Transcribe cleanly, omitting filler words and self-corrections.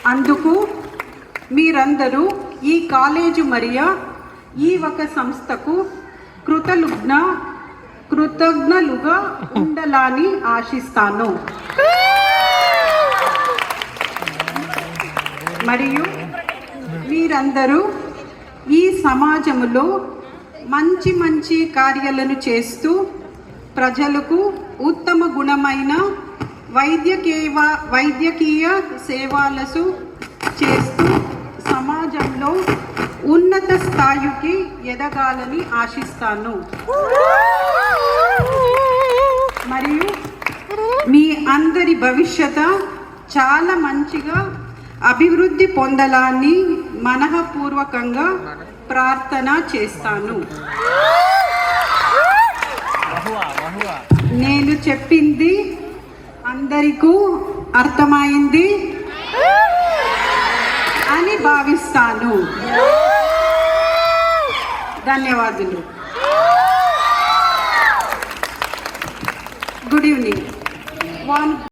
అందుకు మీరందరూ ఈ కాలేజు మరియు ఈ ఒక సంస్థకు కృతజ్ఞలుగా ఉండాలని ఆశిస్తాను. మరియు మీరందరూ ఈ సమాజంలో మంచి మంచి కార్యాలను చేస్తూ ప్రజలకు ఉత్తమ గుణమైన వైద్యకీయ సేవలను చేస్తూ సమాజంలో ఉన్నత స్థాయికి ఎదగాలని ఆశిస్తాను. మరియు మీ అందరి భవిష్యత్తు చాలా మంచిగా అభివృద్ధి పొందాలని మనఃపూర్వకంగా ప్రార్థన చేస్తాను. నేను చెప్పింది అందరికీ అర్థమైంది అని భావిస్తాను. ధన్యవాదాలు. Good evening.